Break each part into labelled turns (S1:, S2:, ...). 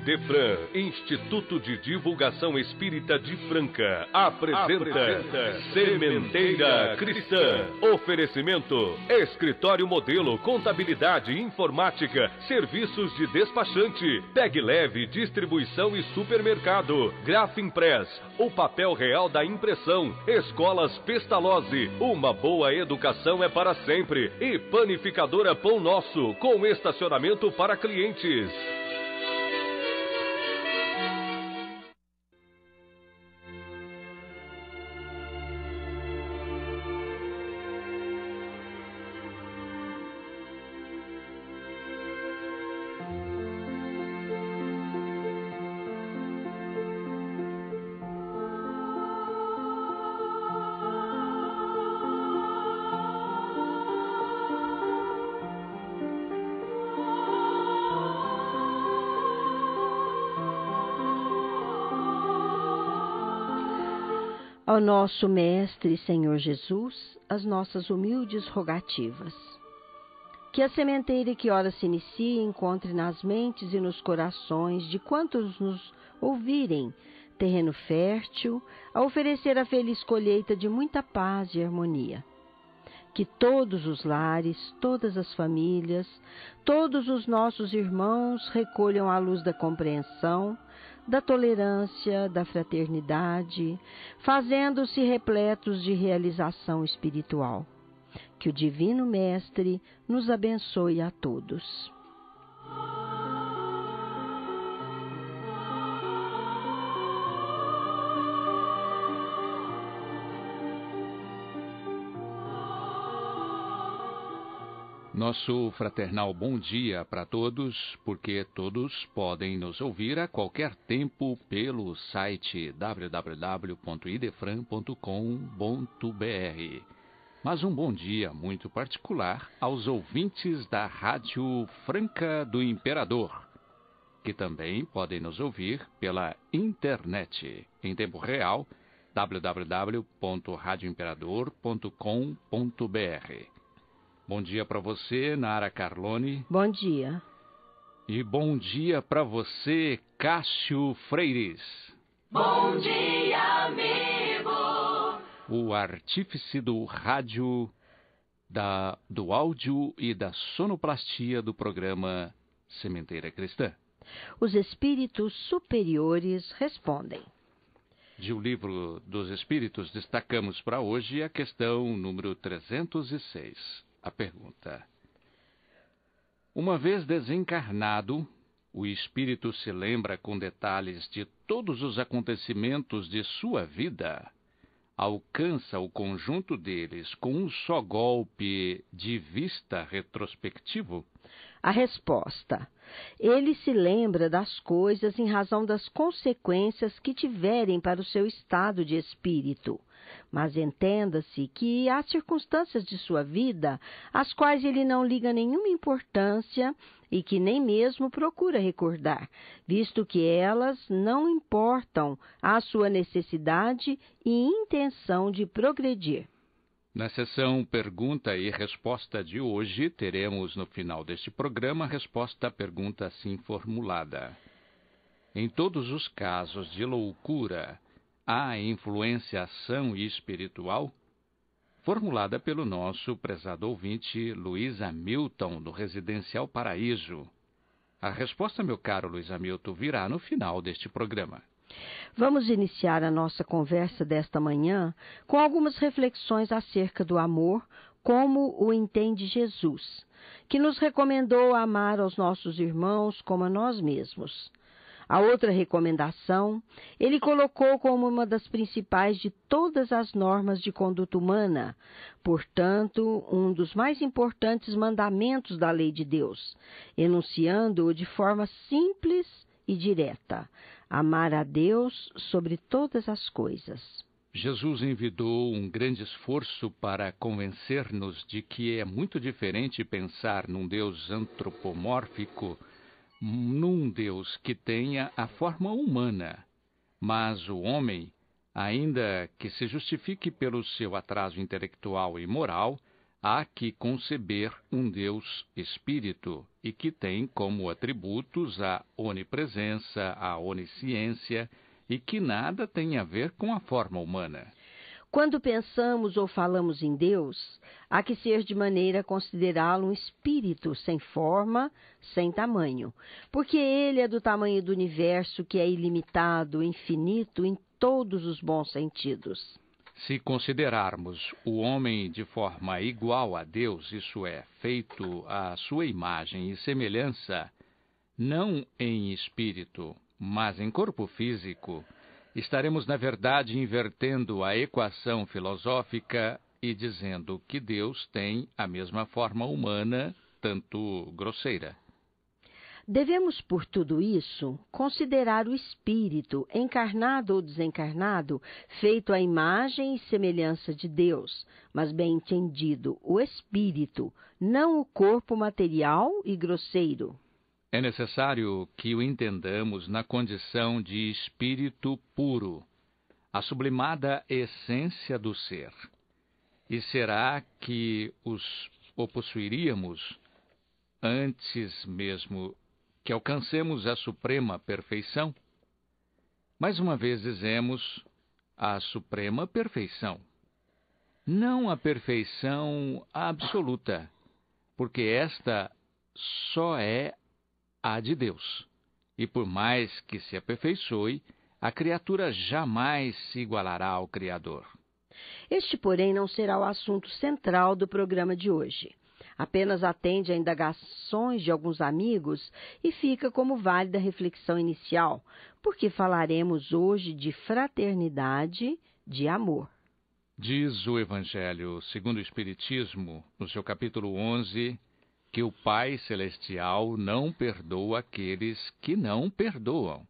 S1: Idefran, Instituto de Divulgação Espírita de Franca, apresenta Sementeira Cristã. Oferecimento: Escritório Modelo, Contabilidade, Informática, Serviços de Despachante, Pegue Leve, Distribuição e Supermercado, Grafimpress, o papel real da impressão, Escolas Pestalozzi, uma boa educação é para sempre, e Panificadora Pão Nosso, com estacionamento para clientes.
S2: Ao nosso Mestre Senhor Jesus, as nossas humildes rogativas. Que a sementeira que ora se inicie encontre nas mentes e nos corações de quantos nos ouvirem terreno fértil a oferecer a feliz colheita de muita paz e harmonia. Que todos os lares, todas as famílias, todos os nossos irmãos recolham a luz da compreensão, da tolerância, da fraternidade, fazendo-se repletos de realização espiritual. Que o Divino Mestre nos abençoe a todos.
S3: Nosso fraternal bom dia para todos, porque todos podem nos ouvir a qualquer tempo pelo site www.idefran.com.br. Mas um bom dia muito particular aos ouvintes da Rádio Franca do Imperador, que também podem nos ouvir pela internet, em tempo real, www.radioimperador.com.br. Bom dia para você, Nara Carlone.
S2: Bom dia.
S3: E bom dia para você, Cássio Freires.
S4: Bom dia, amigo.
S3: O artífice do rádio, do áudio e da sonoplastia do programa Sementeira Cristã.
S2: Os espíritos superiores respondem.
S3: De O Livro dos Espíritos, destacamos para hoje a questão número 306. A pergunta: uma vez desencarnado, o espírito se lembra com detalhes de todos os acontecimentos de sua vida? Alcança o conjunto deles com um só golpe de vista retrospectivo?
S2: A resposta: ele se lembra das coisas em razão das consequências que tiverem para o seu estado de espírito. Mas entenda-se que há circunstâncias de sua vida às quais ele não liga nenhuma importância e que nem mesmo procura recordar, visto que elas não importam à sua necessidade e intenção de progredir.
S3: Na sessão Pergunta e Resposta de hoje, teremos no final deste programa a resposta à pergunta assim formulada: em todos os casos de loucura, há influenciação espiritual? Formulada pelo nosso prezado ouvinte Luiz Hamilton, do Residencial Paraíso. A resposta, meu caro Luiz Hamilton, virá no final deste programa.
S2: Vamos iniciar a nossa conversa desta manhã com algumas reflexões acerca do amor, como o entende Jesus, que nos recomendou amar aos nossos irmãos como a nós mesmos. A outra recomendação, ele colocou como uma das principais de todas as normas de conduta humana, portanto, um dos mais importantes mandamentos da lei de Deus, enunciando-o de forma simples e direta: amar a Deus sobre todas as coisas.
S3: Jesus envidou um grande esforço para convencer-nos de que é muito diferente pensar num Deus antropomórfico, num Deus que tenha a forma humana, mas o homem, ainda que se justifique pelo seu atraso intelectual e moral, há que conceber um Deus Espírito e que tem como atributos a onipresença, a onisciência e que nada tem a ver com a forma humana.
S2: Quando pensamos ou falamos em Deus, há que ser de maneira a considerá-lo um espírito sem forma, sem tamanho, porque ele é do tamanho do universo, que é ilimitado, infinito em todos os bons sentidos.
S3: Se considerarmos o homem de forma igual a Deus, isso é, feito à sua imagem e semelhança, não em espírito, mas em corpo físico, estaremos, na verdade, invertendo a equação filosófica e dizendo que Deus tem a mesma forma humana, tanto grosseira.
S2: Devemos, por tudo isso, considerar o espírito, encarnado ou desencarnado, feito à imagem e semelhança de Deus, mas bem entendido, o espírito, não o corpo material e grosseiro.
S3: É necessário que o entendamos na condição de espírito puro, a sublimada essência do ser. E será que o possuiríamos antes mesmo que alcancemos a suprema perfeição? Mais uma vez dizemos a suprema perfeição, não a perfeição absoluta, porque esta só é a de Deus. E por mais que se aperfeiçoe, a criatura jamais se igualará ao Criador.
S2: Este, porém, não será o assunto central do programa de hoje. Apenas atende a indagações de alguns amigos e fica como válida reflexão inicial, porque falaremos hoje de fraternidade, de amor.
S3: Diz o Evangelho segundo o Espiritismo, no seu capítulo 11, que o Pai Celestial não perdoa aqueles que não perdoam.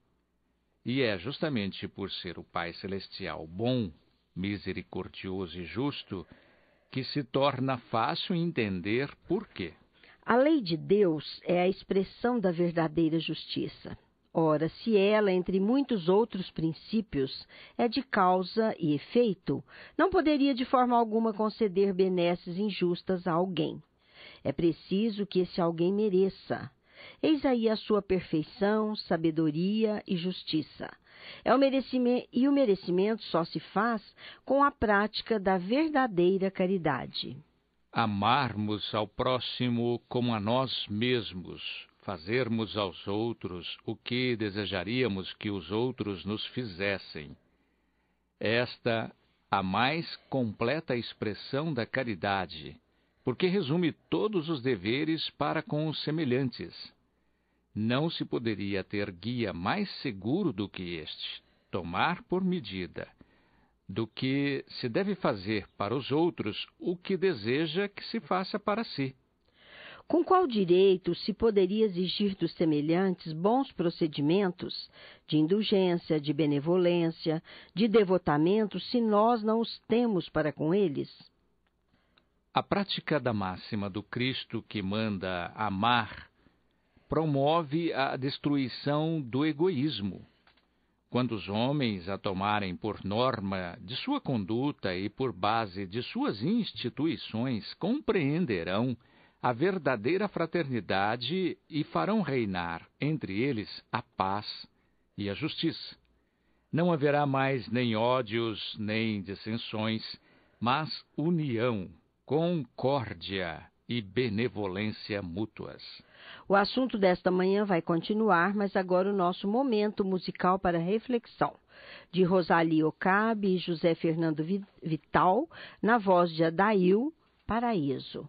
S3: E é justamente por ser o Pai Celestial bom, misericordioso e justo, que se torna fácil entender por quê.
S2: A lei de Deus é a expressão da verdadeira justiça. Ora, se ela, entre muitos outros princípios, é de causa e efeito, não poderia de forma alguma conceder benesses injustas a alguém. É preciso que esse alguém mereça. Eis aí a sua perfeição, sabedoria e justiça. O merecimento só se faz com a prática da verdadeira caridade.
S3: Amarmos ao próximo como a nós mesmos, fazermos aos outros o que desejaríamos que os outros nos fizessem. Esta a mais completa expressão da caridade, porque resume todos os deveres para com os semelhantes. Não se poderia ter guia mais seguro do que este, tomar por medida, do que se deve fazer para os outros o que deseja que se faça para si.
S2: Com qual direito se poderia exigir dos semelhantes bons procedimentos, de indulgência, de benevolência, de devotamento, se nós não os temos para com eles?
S3: A prática da máxima do Cristo que manda amar promove a destruição do egoísmo. Quando os homens a tomarem por norma de sua conduta e por base de suas instituições, compreenderão a verdadeira fraternidade e farão reinar entre eles a paz e a justiça. Não haverá mais nem ódios, nem dissensões, mas união, concórdia e benevolência mútuas.
S2: O assunto desta manhã vai continuar, mas agora o nosso momento musical para reflexão, de Rosalie Ocabe e José Fernando Vital, na voz de Adail, Paraíso.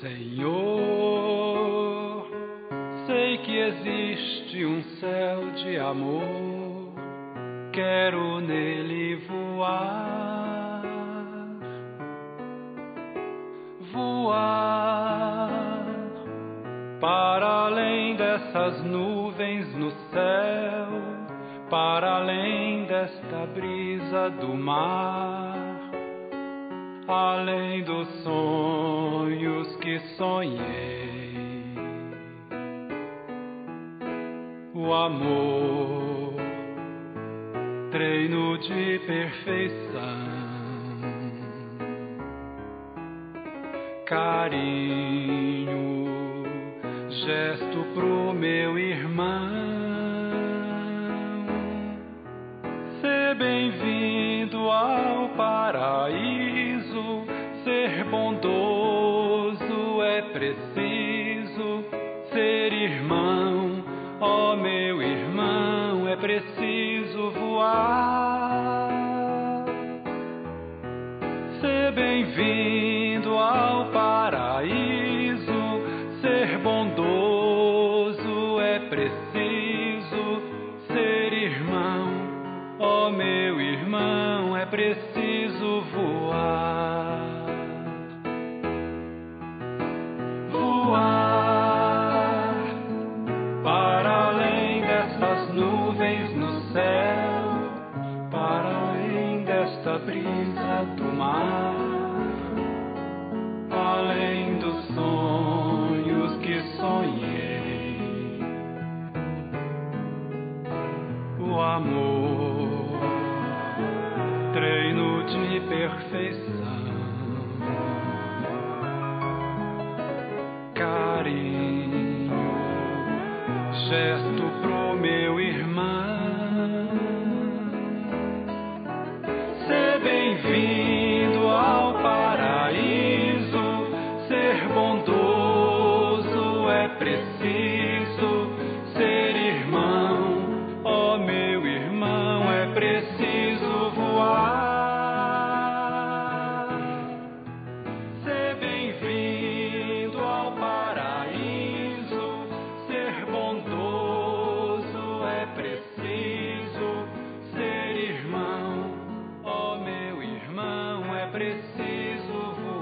S5: Senhor, sei que existe um céu de amor, quero nele voar, voar para além dessas nuvens nuvens no céu, para além desta brisa do mar, além dos sonhos que sonhei. O amor, treino de perfeição, carinho, gesto pro meu irmão. Ser bem-vindo ao paraíso, ser bondoso é preciso. Ser irmão, ó meu irmão, é preciso voar. Ser bem-vindo ao paraíso, ser bondoso é preciso. Ser irmão, ó meu irmão, é preciso voar. Voar para além dessas nuvens no céu, para além desta brisa do mar, além dos sonhos que sonhei. O amor, treino de perfeição, carinho, gesto pro meu irmão. Ser bem-vindo ao paraíso, ser bondoso é preciso. Ser irmão, ó meu irmão, é preciso voar. Ser bem-vindo ao paraíso, ser bondoso é preciso. Ser irmão, ó meu irmão, é preciso voar.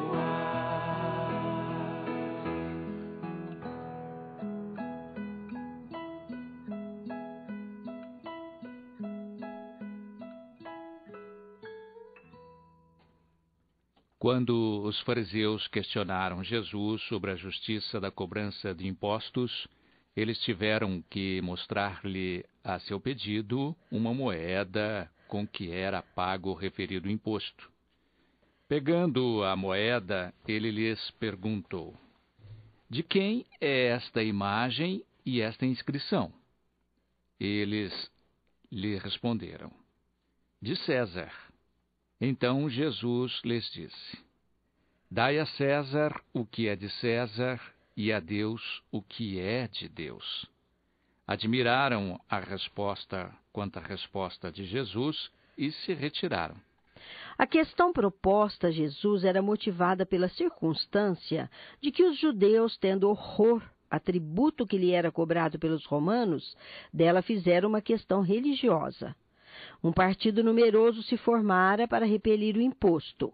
S3: Quando os fariseus questionaram Jesus sobre a justiça da cobrança de impostos, eles tiveram que mostrar-lhe, a seu pedido, uma moeda com que era pago o referido imposto. Pegando a moeda, ele lhes perguntou: de quem é esta imagem e esta inscrição? Eles lhe responderam: de César. Então Jesus lhes disse: dai a César o que é de César e a Deus o que é de Deus. Admiraram quanto à resposta de Jesus e se retiraram.
S2: A questão proposta a Jesus era motivada pela circunstância de que os judeus, tendo horror a tributo que lhe era cobrado pelos romanos, dela fizeram uma questão religiosa. Um partido numeroso se formara para repelir o imposto.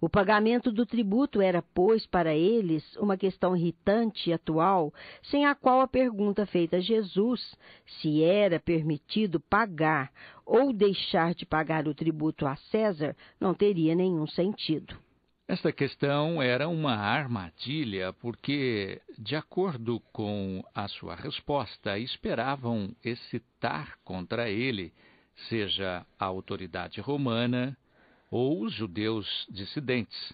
S2: O pagamento do tributo era, pois, para eles, uma questão irritante e atual, sem a qual a pergunta feita a Jesus, se era permitido pagar ou deixar de pagar o tributo a César, não teria nenhum sentido.
S3: Esta questão era uma armadilha porque, de acordo com a sua resposta, esperavam excitar contra ele, seja a autoridade romana ou os judeus dissidentes.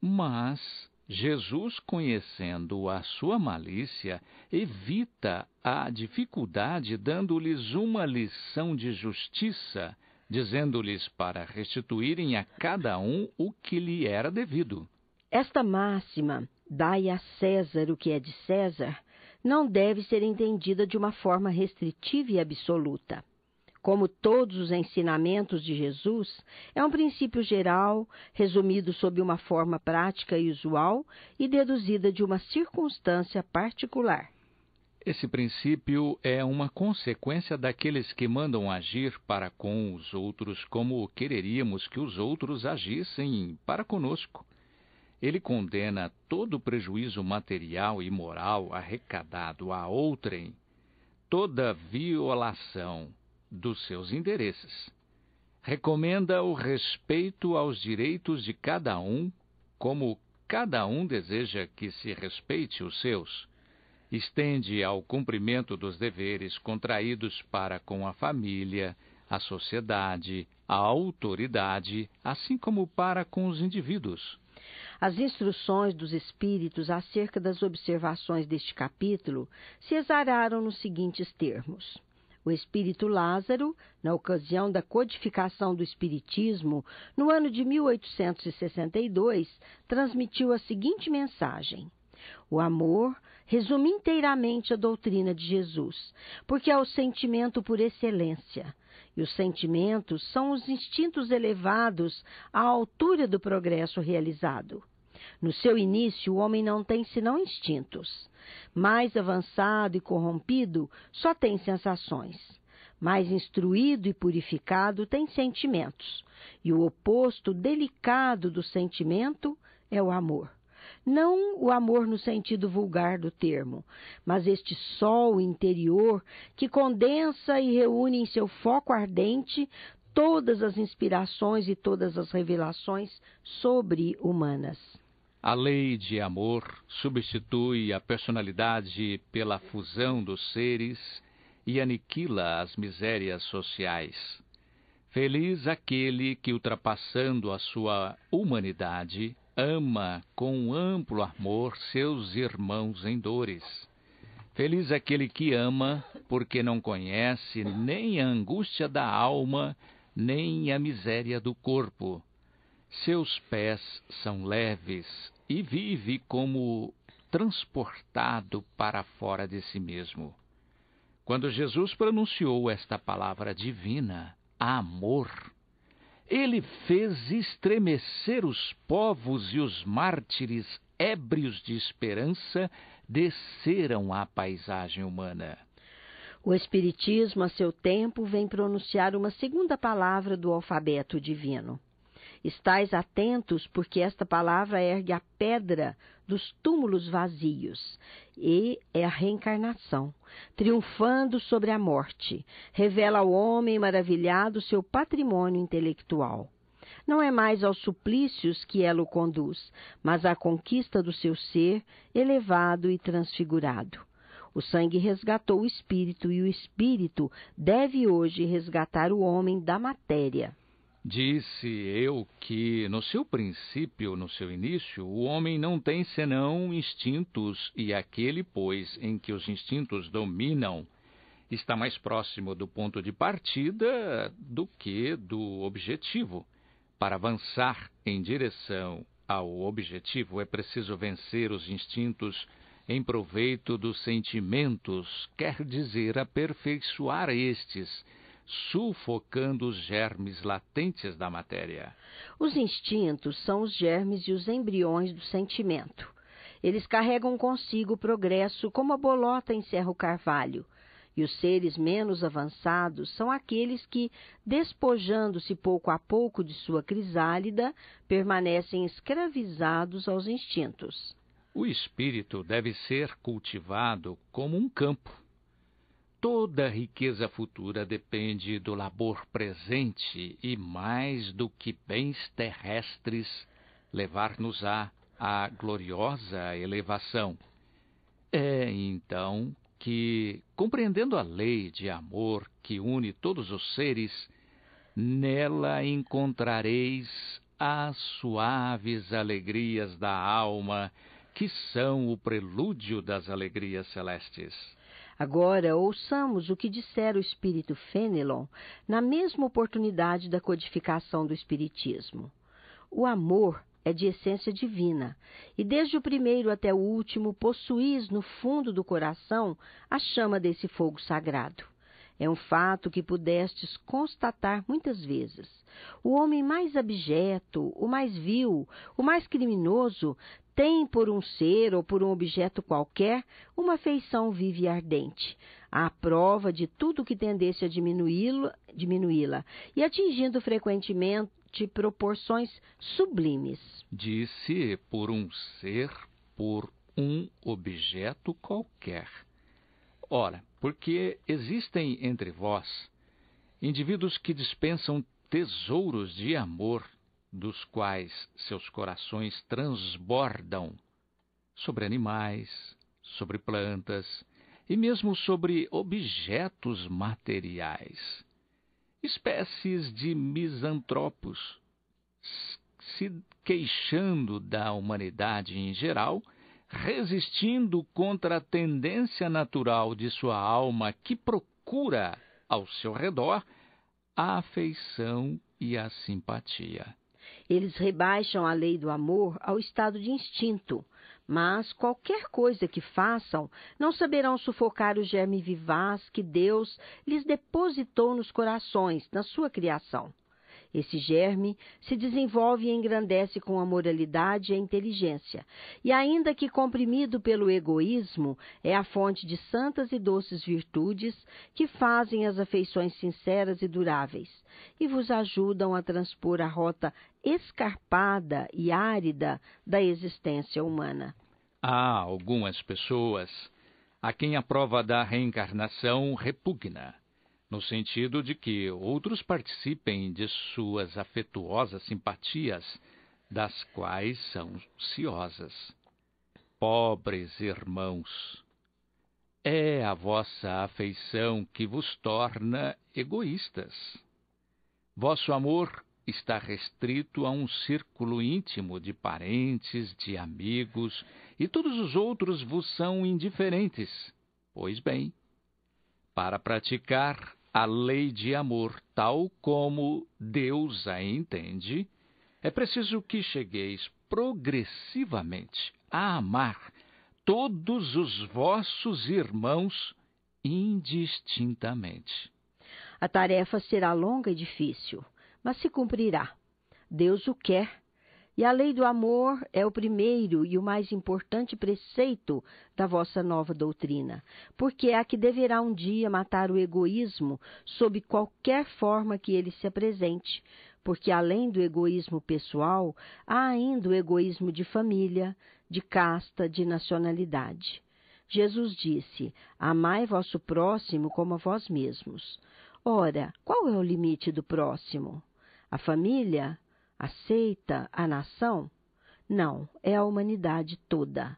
S3: Mas Jesus, conhecendo a sua malícia, evita a dificuldade dando-lhes uma lição de justiça, dizendo-lhes para restituírem a cada um o que lhe era devido.
S2: Esta máxima, dai a César o que é de César, não deve ser entendida de uma forma restritiva e absoluta. Como todos os ensinamentos de Jesus, é um princípio geral, resumido sob uma forma prática e usual e deduzida de uma circunstância particular.
S3: Esse princípio é uma consequência daqueles que mandam agir para com os outros como quereríamos que os outros agissem para conosco. Ele condena todo prejuízo material e moral arrecadado a outrem. toda violação dos seus interesses. Recomenda o respeito aos direitos de cada um, como cada um deseja que se respeite os seus. Estende ao cumprimento dos deveres contraídos para com a família, a sociedade, a autoridade, assim como para com os indivíduos.
S2: As instruções dos Espíritos acerca das observações deste capítulo se exararam nos seguintes termos. O Espírito Lázaro, na ocasião da codificação do Espiritismo, no ano de 1862, transmitiu a seguinte mensagem: o amor resume inteiramente a doutrina de Jesus, porque é o sentimento por excelência. E os sentimentos são os instintos elevados à altura do progresso realizado. No seu início, o homem não tem senão instintos. Mais avançado e corrompido, só tem sensações. Mais instruído e purificado, tem sentimentos. E o oposto delicado do sentimento é o amor. Não o amor no sentido vulgar do termo, mas este sol interior que condensa e reúne em seu foco ardente todas as inspirações e todas as revelações sobre-humanas.
S3: A lei de amor substitui a personalidade pela fusão dos seres e aniquila as misérias sociais. Feliz aquele que, ultrapassando a sua humanidade, ama com amplo amor seus irmãos em dores. Feliz aquele que ama, porque não conhece nem a angústia da alma, nem a miséria do corpo. Seus pés são leves e vive como transportado para fora de si mesmo. Quando Jesus pronunciou esta palavra divina, amor, ele fez estremecer os povos e os mártires ébrios de esperança desceram à paisagem humana.
S2: O Espiritismo, a seu tempo, vem pronunciar uma segunda palavra do alfabeto divino. Estais atentos, porque esta palavra ergue a pedra dos túmulos vazios, e é a reencarnação, triunfando sobre a morte, revela ao homem maravilhado seu patrimônio intelectual. Não é mais aos suplícios que ela o conduz, mas à conquista do seu ser elevado e transfigurado. O sangue resgatou o espírito, e o espírito deve hoje resgatar o homem da matéria.
S3: Disse eu que, no seu princípio, no seu início, o homem não tem senão instintos, e aquele, pois, em que os instintos dominam, está mais próximo do ponto de partida do que do objetivo. Para avançar em direção ao objetivo, é preciso vencer os instintos em proveito dos sentimentos, quer dizer, aperfeiçoar estes, sufocando os germes latentes da matéria.
S2: Os instintos são os germes e os embriões do sentimento. Eles carregam consigo o progresso como a bolota encerra o carvalho. E os seres menos avançados são aqueles que, despojando-se pouco a pouco de sua crisálida, permanecem escravizados aos instintos.
S3: O espírito deve ser cultivado como um campo. Toda riqueza futura depende do labor presente e, mais do que bens terrestres, levar-nos-á à gloriosa elevação. É, então, que, compreendendo a lei de amor que une todos os seres, nela encontrareis as suaves alegrias da alma, que são o prelúdio das alegrias celestes.
S2: Agora, ouçamos o que dissera o espírito Fenelon na mesma oportunidade da codificação do Espiritismo. O amor é de essência divina, e desde o primeiro até o último possuís no fundo do coração a chama desse fogo sagrado. É um fato que pudestes constatar muitas vezes. O homem mais abjeto, o mais vil, o mais criminoso, tem por um ser ou por um objeto qualquer uma afeição viva e ardente, à prova de tudo que tendesse a diminuí-la e atingindo frequentemente proporções sublimes.
S3: Disse por um ser, por um objeto qualquer. Ora, porque existem entre vós indivíduos que dispensam tesouros de amor, dos quais seus corações transbordam, sobre animais, sobre plantas e mesmo sobre objetos materiais. Espécies de misantropos, se queixando da humanidade em geral, resistindo contra a tendência natural de sua alma que procura ao seu redor a afeição e a simpatia.
S2: Eles rebaixam a lei do amor ao estado de instinto, mas qualquer coisa que façam, não saberão sufocar o germe vivaz que Deus lhes depositou nos corações, na sua criação. Esse germe se desenvolve e engrandece com a moralidade e a inteligência, e ainda que comprimido pelo egoísmo, é a fonte de santas e doces virtudes que fazem as afeições sinceras e duráveis, e vos ajudam a transpor a rota escarpada e árida da existência humana.
S3: Há algumas pessoas a quem a prova da reencarnação repugna, no sentido de que outros participem de suas afetuosas simpatias, das quais são ciosas. Pobres irmãos, é a vossa afeição que vos torna egoístas. Vosso amor está restrito a um círculo íntimo de parentes, de amigos, e todos os outros vos são indiferentes. Pois bem, para praticar a lei de amor tal como Deus a entende, é preciso que chegueis progressivamente a amar todos os vossos irmãos indistintamente.
S2: A tarefa será longa e difícil, mas se cumprirá. Deus o quer. E a lei do amor é o primeiro e o mais importante preceito da vossa nova doutrina, porque é a que deverá um dia matar o egoísmo sob qualquer forma que ele se apresente, porque além do egoísmo pessoal, há ainda o egoísmo de família, de casta, de nacionalidade. Jesus disse: amai vosso próximo como a vós mesmos. Ora, qual é o limite do próximo? A família? A seita, a nação? Não, é a humanidade toda.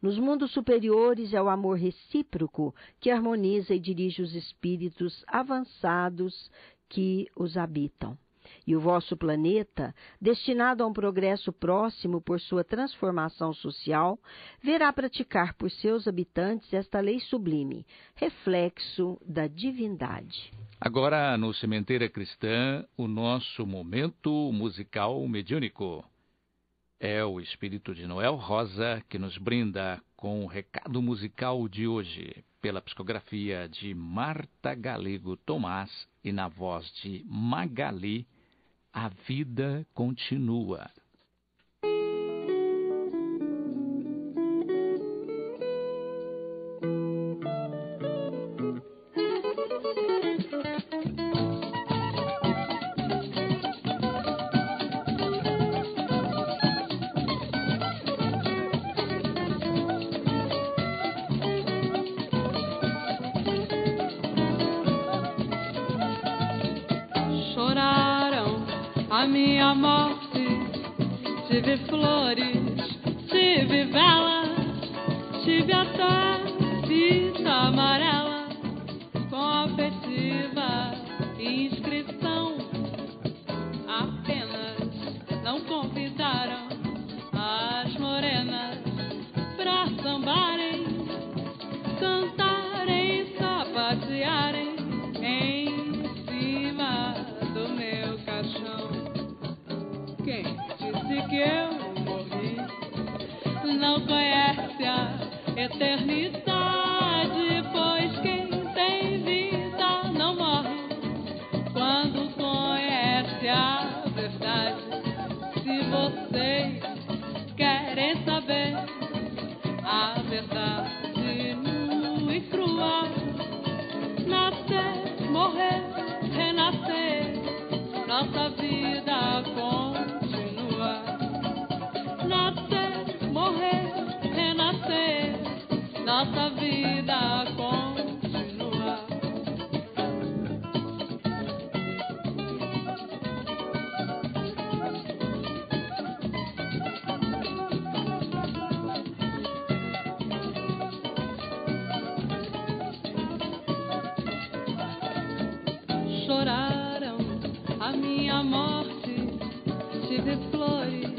S2: Nos mundos superiores é o amor recíproco que harmoniza e dirige os espíritos avançados que os habitam. E o vosso planeta, destinado a um progresso próximo por sua transformação social, verá praticar por seus habitantes esta lei sublime, reflexo da divindade.
S3: Agora, no Sementeira Cristã, o nosso momento musical mediúnico. É o espírito de Noel Rosa que nos brinda com o recado musical de hoje, pela psicografia de Marta Galego Tomás e na voz de Magali, A Vida Continua.
S6: A minha morte, tive flores, tive velas, tive até fita amarela, com afetiva inscrição. Apenas não convidaram as morenas pra sambarem, cantarem, sapatearem em cima do meu caixão. Quem disse que eu morri não conhece a eternidade, pois quem tem vida não morre quando conhece a verdade. Se vocês querem saber a verdade nua e crua, nascer, morrer, renascer, nossa vida continua. Nascer, morrer, renascer, nossa vida continua. choraram a minha morte. Tive flores,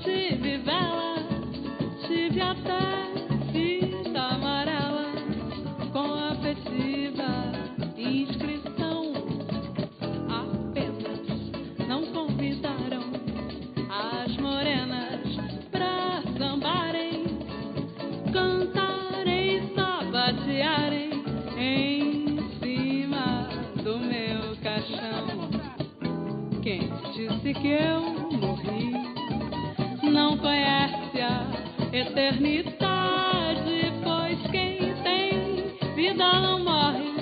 S6: tive velas, tive até fita amarela com afetiva inscrição. Apenas não convidaram as morenas pra sambarem, cantarem, sapatearem em cima do meu caixão. Quem disse que eu morri não conhece a eternidade, pois quem tem vida não morre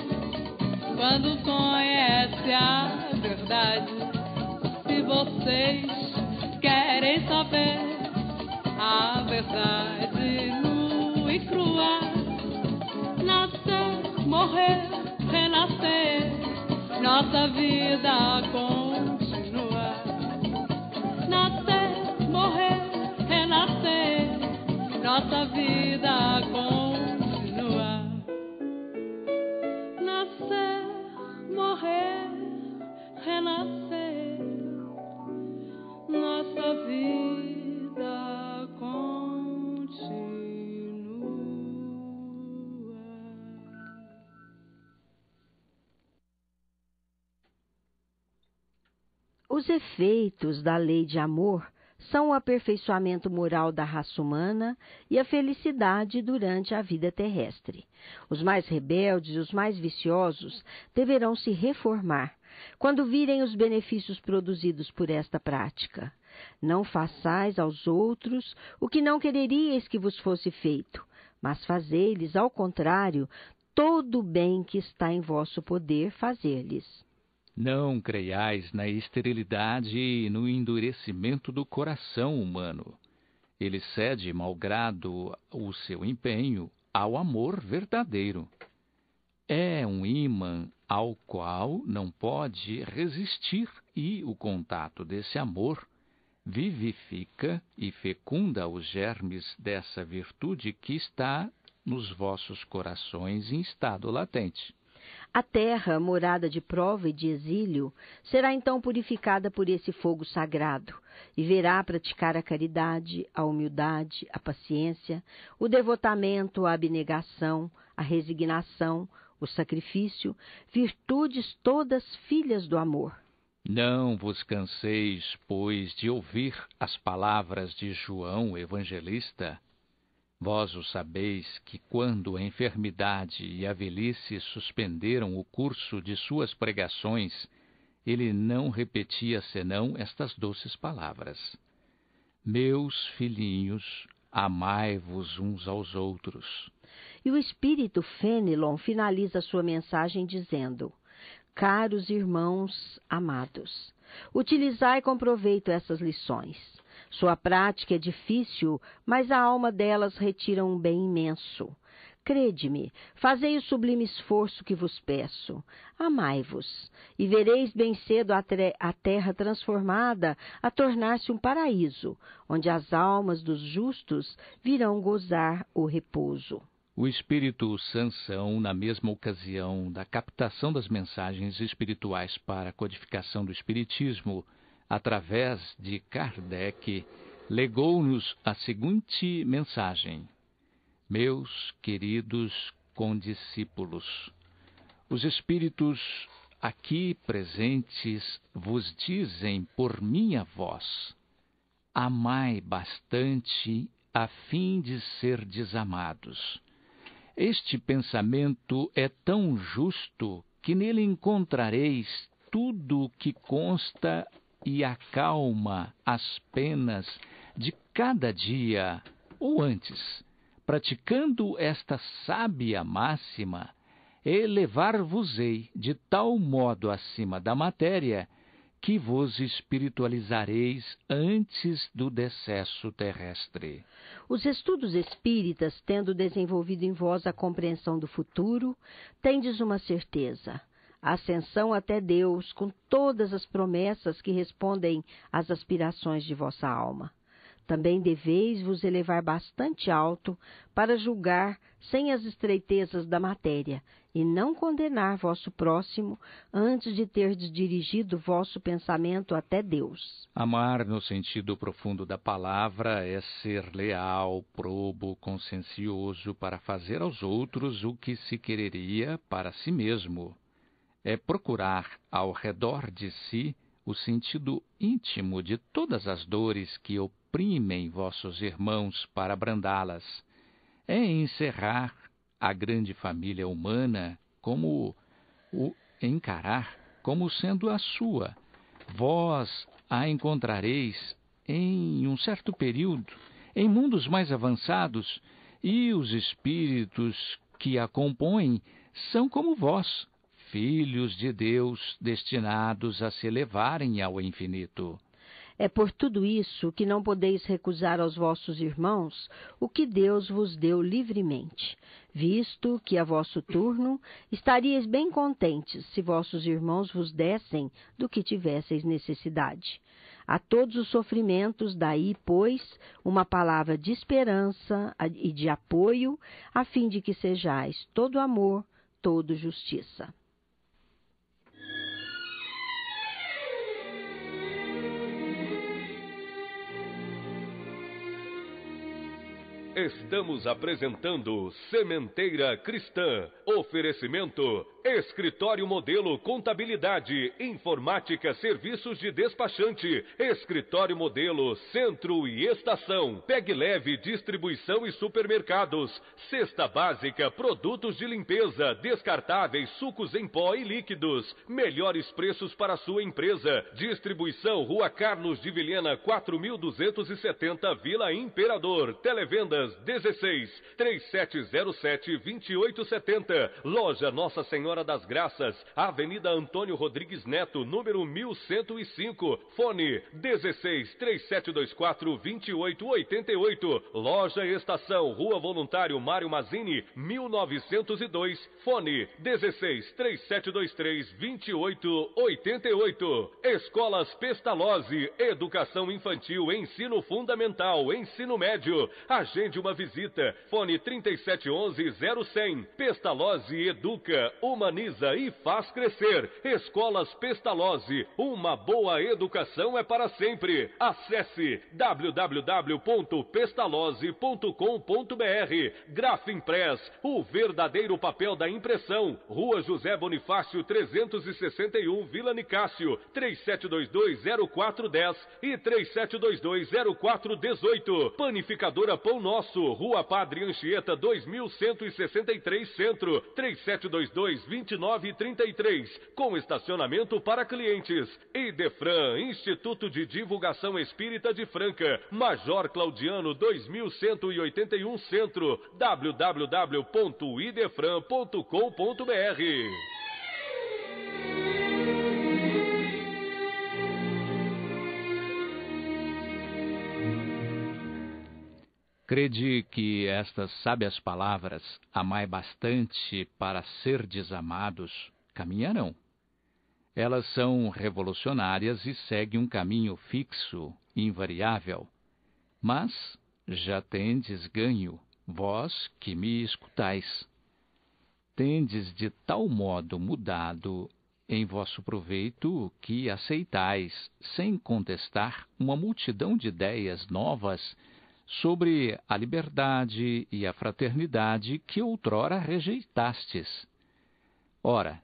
S6: quando conhece a verdade. Se vocês querem saber a verdade nua e crua, nascer, morrer, renascer, nossa vida continua. Nascer, morrer, renascer, nossa vida continua. Nascer, morrer, renascer, nossa vida continua.
S2: Os efeitos da lei de amor são o aperfeiçoamento moral da raça humana e a felicidade durante a vida terrestre. Os mais rebeldes e os mais viciosos deverão se reformar quando virem os benefícios produzidos por esta prática. Não façais aos outros o que não quereríeis que vos fosse feito, mas fazei-lhes, ao contrário, todo o bem que está em vosso poder fazer-lhes.
S3: Não creiais na esterilidade e no endurecimento do coração humano. Ele cede, malgrado o seu empenho, ao amor verdadeiro. É um ímã ao qual não pode resistir, e o contato desse amor vivifica e fecunda os germes dessa virtude que está nos vossos corações em estado latente.
S2: A terra, morada de prova e de exílio, será então purificada por esse fogo sagrado e verá praticar a caridade, a humildade, a paciência, o devotamento, a abnegação, a resignação, o sacrifício, virtudes todas filhas do amor.
S3: Não vos canseis, pois, de ouvir as palavras de João Evangelista. Vós o sabeis que quando a enfermidade e a velhice suspenderam o curso de suas pregações, ele não repetia senão estas doces palavras: Meus filhinhos, amai-vos uns aos outros.
S2: E o espírito Fenelon finaliza sua mensagem dizendo: Caros irmãos amados, utilizai com proveito essas lições. Sua prática é difícil, mas a alma delas retira um bem imenso. Crede-me, fazei o sublime esforço que vos peço. Amai-vos, e vereis bem cedo a terra transformada a tornar-se um paraíso, onde as almas dos justos virão gozar o repouso.
S3: O espírito Sansão, na mesma ocasião da captação das mensagens espirituais para a codificação do espiritismo, através de Kardec, legou-nos a seguinte mensagem: Meus queridos condiscípulos, os espíritos aqui presentes vos dizem por minha voz: amai bastante a fim de serdes amados. Este pensamento é tão justo que nele encontrareis tudo o que consta e acalma as penas de cada dia, ou antes, praticando esta sábia máxima, elevar-vos-ei de tal modo acima da matéria que vos espiritualizareis antes do decesso terrestre.
S2: Os estudos espíritas, tendo desenvolvido em vós a compreensão do futuro, tendes uma certeza: a ascensão até Deus, com todas as promessas que respondem às aspirações de vossa alma. Também deveis vos elevar bastante alto para julgar sem as estreitezas da matéria e não condenar vosso próximo antes de terdes dirigido vosso pensamento até Deus.
S3: Amar, no sentido profundo da palavra, é ser leal, probo, consciencioso para fazer aos outros o que se quereria para si mesmo. É procurar ao redor de si o sentido íntimo de todas as dores que oprimem vossos irmãos para abrandá-las. É encerrar a grande família humana como o encarar como sendo a sua. Vós a encontrareis em um certo período, em mundos mais avançados, e os espíritos que a compõem são como vós, filhos de Deus destinados a se elevarem ao infinito.
S2: É por tudo isso que não podeis recusar aos vossos irmãos o que Deus vos deu livremente, visto que a vosso turno estaríeis bem contentes se vossos irmãos vos dessem do que tivesseis necessidade. A todos os sofrimentos daí, pois, uma palavra de esperança e de apoio, a fim de que sejais todo amor, todo justiça.
S1: Estamos apresentando Sementeira Cristã. Oferecimento: Escritório Modelo Contabilidade, Informática, Serviços de Despachante, Escritório Modelo Centro e Estação, Pegue Leve Distribuição e Supermercados, Cesta Básica, Produtos de Limpeza, Descartáveis, Sucos em Pó e Líquidos, melhores preços para sua empresa. Distribuição Rua Carlos de Vilhena 4270, Vila Imperador. Televendas 16 3707 2870. Loja Nossa Senhora das Graças, Avenida Antônio Rodrigues Neto, número 1105. Fone 16 3724 2888. Loja Estação, Rua Voluntário Mário Mazzini, 1902. Fone 16 3723 2888. Escolas Pestalozzi, Educação Infantil, Ensino Fundamental, Ensino Médio. Agende uma visita. Fone 3711-0100. Pestalozzi educa, humaniza e faz crescer. Escolas Pestalozzi. Uma boa educação é para sempre. Acesse www.pestalozzi.com.br. Grafimpress, o verdadeiro papel da impressão. Rua José Bonifácio 361, Vila Nicásio. 3722-0410 e 3722-0418. Panificadora Pão Nosso, Rua Padre Anchieta 2163 Centro, 3722-2933, com estacionamento para clientes. Idefran, Instituto de Divulgação Espírita de Franca, Major Claudiano 2181 Centro, www.idefran.com.br.
S3: Crede que estas sábias palavras, amai bastante para serdes amados, caminharão. Elas são revolucionárias e seguem um caminho fixo, invariável. Mas já tendes ganho, vós que me escutais. Tendes de tal modo mudado em vosso proveito que aceitais, sem contestar, uma multidão de ideias novas sobre a liberdade e a fraternidade que outrora rejeitastes. Ora,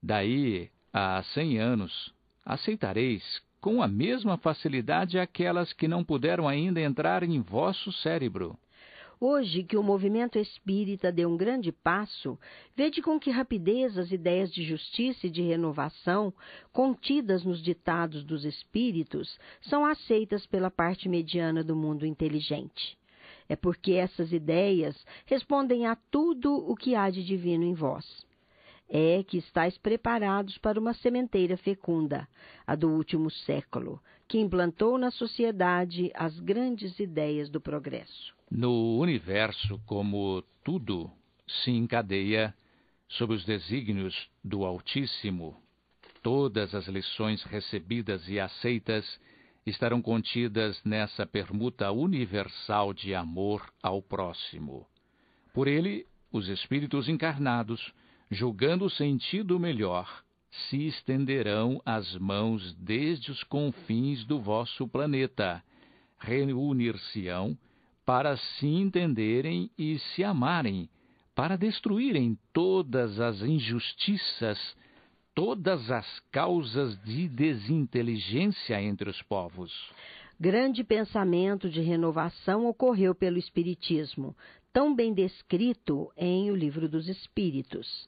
S3: daí a 100 anos, aceitareis com a mesma facilidade aquelas que não puderam ainda entrar em vosso cérebro.
S2: Hoje que o movimento espírita deu um grande passo, vede com que rapidez as ideias de justiça e de renovação, contidas nos ditados dos espíritos, são aceitas pela parte mediana do mundo inteligente. É porque essas ideias respondem a tudo o que há de divino em vós. É que estáis preparados para uma sementeira fecunda, a do último século, que implantou na sociedade as grandes ideias do progresso.
S3: No universo, como tudo se encadeia sob os desígnios do Altíssimo, todas as lições recebidas e aceitas estarão contidas nessa permuta universal de amor ao próximo. Por ele, os espíritos encarnados, julgando o sentido melhor, se estenderão as mãos desde os confins do vosso planeta, reunir-se-ão para se entenderem e se amarem, para destruírem todas as injustiças, todas as causas de desinteligência entre os povos.
S2: Grande pensamento de renovação ocorreu pelo Espiritismo, tão bem descrito em O Livro dos Espíritos.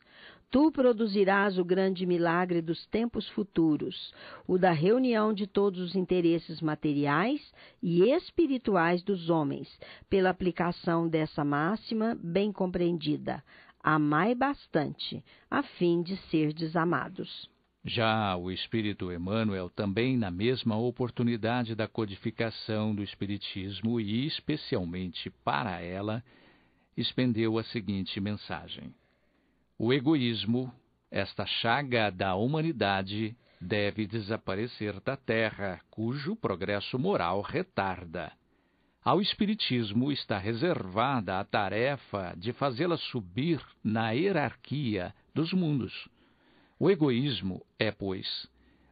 S2: Tu produzirás o grande milagre dos tempos futuros, o da reunião de todos os interesses materiais e espirituais dos homens, pela aplicação dessa máxima bem compreendida: amai bastante, a fim de serdes amados.
S3: Já o Espírito Emmanuel, também na mesma oportunidade da codificação do Espiritismo e especialmente para ela, expendeu a seguinte mensagem: o egoísmo, esta chaga da humanidade, deve desaparecer da Terra, cujo progresso moral retarda. Ao Espiritismo está reservada a tarefa de fazê-la subir na hierarquia dos mundos. O egoísmo é, pois,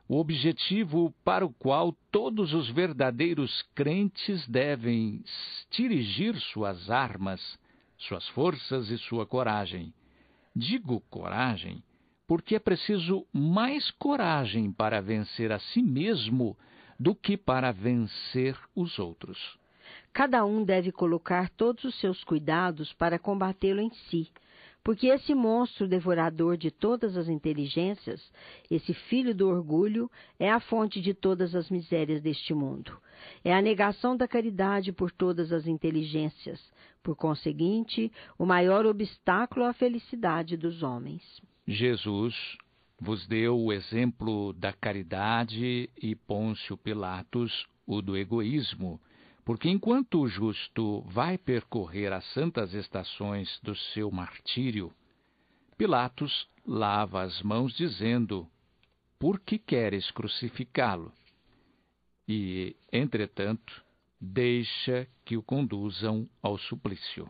S3: o objetivo para o qual todos os verdadeiros crentes devem dirigir suas armas, suas forças e sua coragem. Digo coragem porque é preciso mais coragem para vencer a si mesmo do que para vencer os outros.
S2: Cada um deve colocar todos os seus cuidados para combatê-lo em si, porque esse monstro devorador de todas as inteligências, esse filho do orgulho, é a fonte de todas as misérias deste mundo. É a negação da caridade por todas as inteligências, por conseguinte, o maior obstáculo à felicidade dos homens.
S3: Jesus vos deu o exemplo da caridade e Pôncio Pilatos o do egoísmo, porque enquanto o justo vai percorrer as santas estações do seu martírio, Pilatos lava as mãos dizendo: por que queres crucificá-lo? E, entretanto, deixa que o conduzam ao suplício.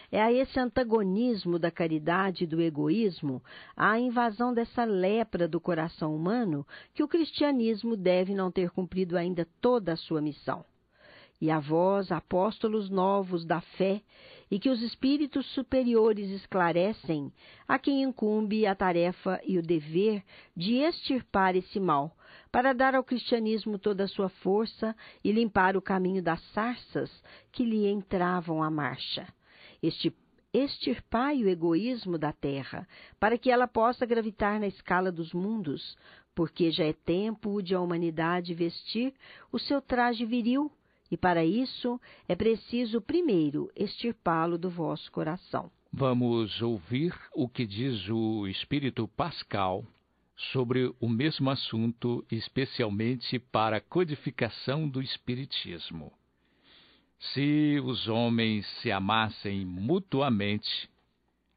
S2: É a esse antagonismo da caridade e do egoísmo, a invasão dessa lepra do coração humano, que o cristianismo deve não ter cumprido ainda toda a sua missão. E a vós, apóstolos novos da fé, e que os espíritos superiores esclarecem, a quem incumbe a tarefa e o dever de extirpar esse mal, para dar ao cristianismo toda a sua força e limpar o caminho das sarças que lhe entravam a marcha. Extirpai o egoísmo da terra, para que ela possa gravitar na escala dos mundos, porque já é tempo de a humanidade vestir o seu traje viril, e para isso é preciso primeiro extirpá-lo do vosso coração.
S3: Vamos ouvir o que diz o Espírito Pascal sobre o mesmo assunto, especialmente para a codificação do Espiritismo. Se os homens se amassem mutuamente,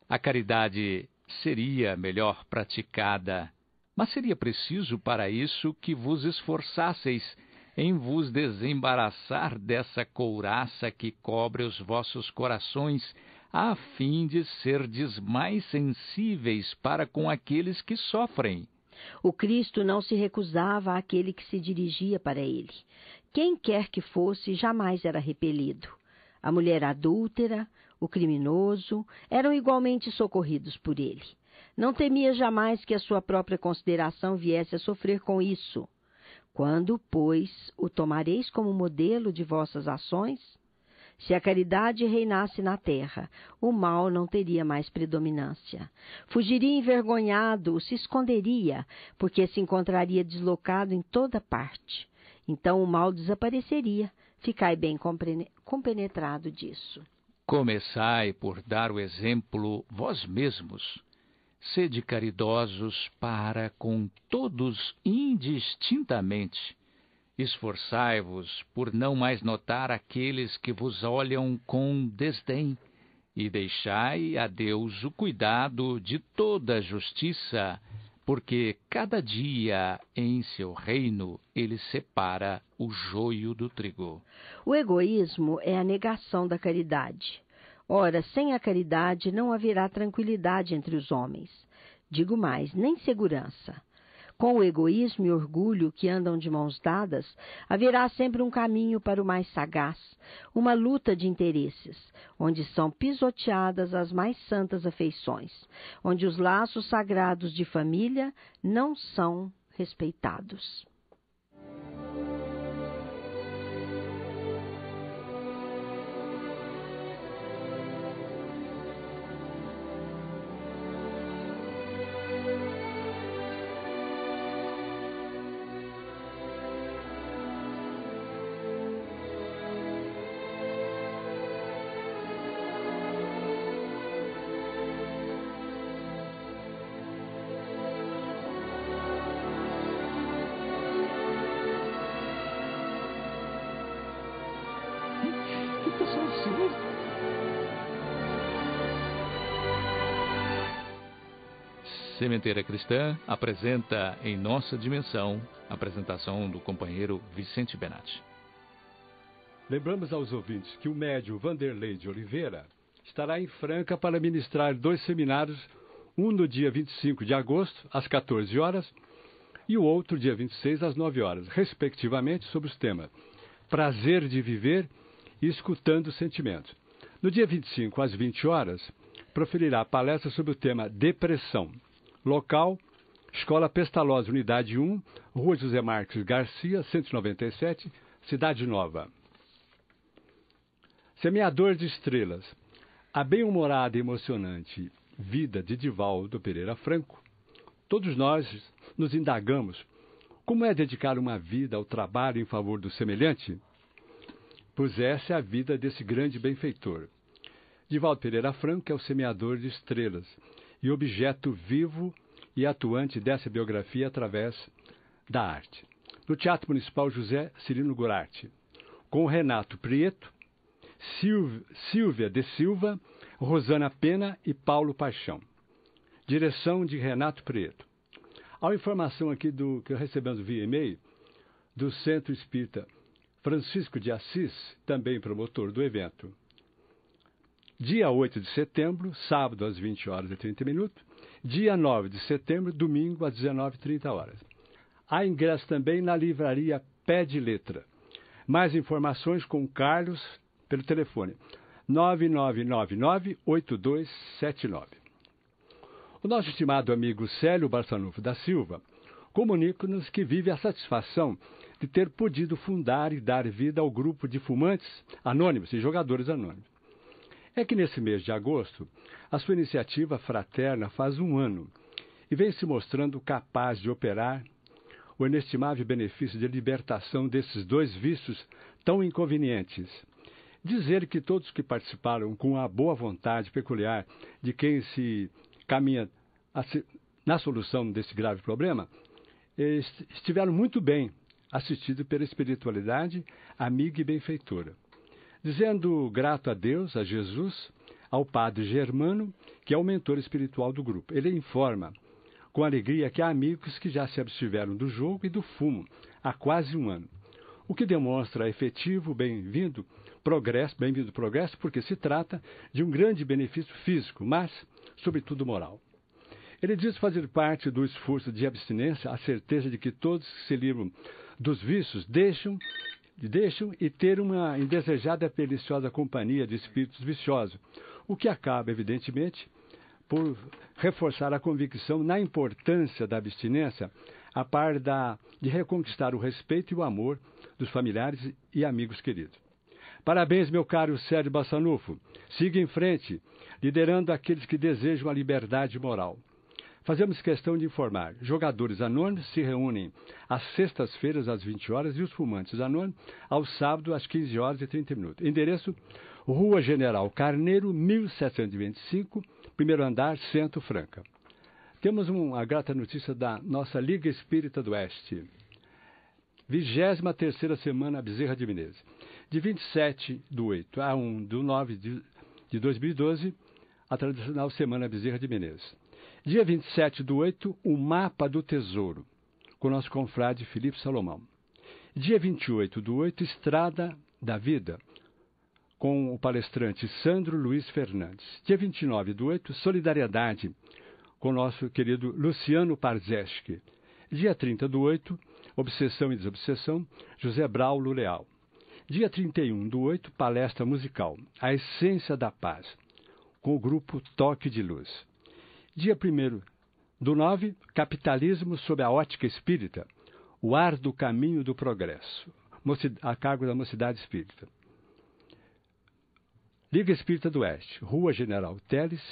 S3: a caridade seria melhor praticada, mas seria preciso para isso que vos esforçasseis em vos desembaraçar dessa couraça que cobre os vossos corações, a fim de serdes mais sensíveis para com aqueles que sofrem.
S2: O Cristo não se recusava àquele que se dirigia para ele. Quem quer que fosse, jamais era repelido. A mulher adúltera, o criminoso, eram igualmente socorridos por ele. Não temia jamais que a sua própria consideração viesse a sofrer com isso. Quando, pois, o tomareis como modelo de vossas ações? Se a caridade reinasse na terra, o mal não teria mais predominância. Fugiria envergonhado, se esconderia, porque se encontraria deslocado em toda parte. Então o mal desapareceria. Ficai bem compenetrado disso.
S3: Começai por dar o exemplo vós mesmos. Sede caridosos para com todos indistintamente. Esforçai-vos por não mais notar aqueles que vos olham com desdém, e deixai a Deus o cuidado de toda a justiça, porque cada dia em seu reino ele separa o joio do trigo.
S2: O egoísmo é a negação da caridade. Ora, sem a caridade não haverá tranquilidade entre os homens. Digo mais, nem segurança. Com o egoísmo e orgulho que andam de mãos dadas, haverá sempre um caminho para o mais sagaz, uma luta de interesses, onde são pisoteadas as mais santas afeições, onde os laços sagrados de família não são respeitados.
S3: Sementeira Cristã apresenta Em Nossa Dimensão, apresentação do companheiro Vicente Benatti.
S7: Lembramos aos ouvintes que o médium Vanderlei de Oliveira estará em Franca para ministrar 2 seminários, um no dia 25 de agosto, às 14 horas, e o outro dia 26, às 9 horas, respectivamente, sobre os temas Prazer de Viver e Escutando Sentimentos. No dia 25, às 20 horas, proferirá palestra sobre o tema Depressão. Local, Escola Pestalozzi, Unidade 1, Rua José Marques Garcia, 197, Cidade Nova. Semeador de Estrelas. A bem-humorada e emocionante vida de Divaldo Pereira Franco. Todos nós nos indagamos como é dedicar uma vida ao trabalho em favor do semelhante? Pois essa é a vida desse grande benfeitor. Divaldo Pereira Franco é o semeador de estrelas e objeto vivo e atuante dessa biografia através da arte. No Teatro Municipal José Cirino Gurarte, com Renato Prieto, Silvia de Silva, Rosana Pena e Paulo Paixão. Direção de Renato Prieto. Há uma informação aqui que recebemos via e-mail do Centro Espírita Francisco de Assis, também promotor do evento. Dia 8 de setembro, sábado às 20 horas e 30 minutos. Dia 9 de setembro, domingo às 19h30. Há ingresso também na livraria Pé de Letra. Mais informações com Carlos pelo telefone 9999-8279. O nosso estimado amigo Célio Barçanufo da Silva comunica-nos que vive a satisfação de ter podido fundar e dar vida ao grupo de fumantes anônimos e jogadores anônimos. É que nesse mês de agosto, a sua iniciativa fraterna faz 1 ano e vem se mostrando capaz de operar o inestimável benefício de libertação desses 2 vícios tão inconvenientes. Dizer que todos que participaram com a boa vontade peculiar de quem se caminha na solução desse grave problema, estiveram muito bem assistidos pela espiritualidade amiga e benfeitora. Dizendo grato a Deus, a Jesus, ao padre Germano, que é o mentor espiritual do grupo. Ele informa com alegria que há amigos que já se abstiveram do jogo e do fumo há quase 1 ano, o que demonstra efetivo, bem-vindo progresso, porque se trata de um grande benefício físico, mas, sobretudo, moral. Ele diz fazer parte do esforço de abstinência a certeza de que todos que se livram dos vícios deixam e ter uma indesejada e deliciosa companhia de espíritos viciosos, o que acaba, evidentemente, por reforçar a convicção na importância da abstinência, a par de reconquistar o respeito e o amor dos familiares e amigos queridos. Parabéns, meu caro Célio Barçanufo. Siga em frente, liderando aqueles que desejam a liberdade moral. Fazemos questão de informar. Jogadores anônimos se reúnem às sextas-feiras, às 20 horas, e os fumantes anônimos, aos sábados, às 15 horas e 30 minutos. Endereço, Rua General Carneiro, 1725, primeiro andar, Centro Franca. Temos uma grata notícia da nossa Liga Espírita do Oeste. 23ª Semana Bezerra de Menezes. De 27/8 a 1/9 de 2012, a tradicional Semana Bezerra de Menezes. Dia 27/8, o Mapa do Tesouro, com o nosso confrade Felipe Salomão. Dia 28/8, Estrada da Vida, com o palestrante Sandro Luiz Fernandes. Dia 29/8, Solidariedade, com o nosso querido Luciano Parzeschi. Dia 30/8, Obsessão e Desobsessão, José Braulo Leal. Dia 31/8, palestra musical, A Essência da Paz, com o grupo Toque de Luz. Dia 1/9, Capitalismo sob a ótica espírita, o árduo caminho do progresso, a cargo da Mocidade Espírita. Liga Espírita do Oeste, Rua General Teles,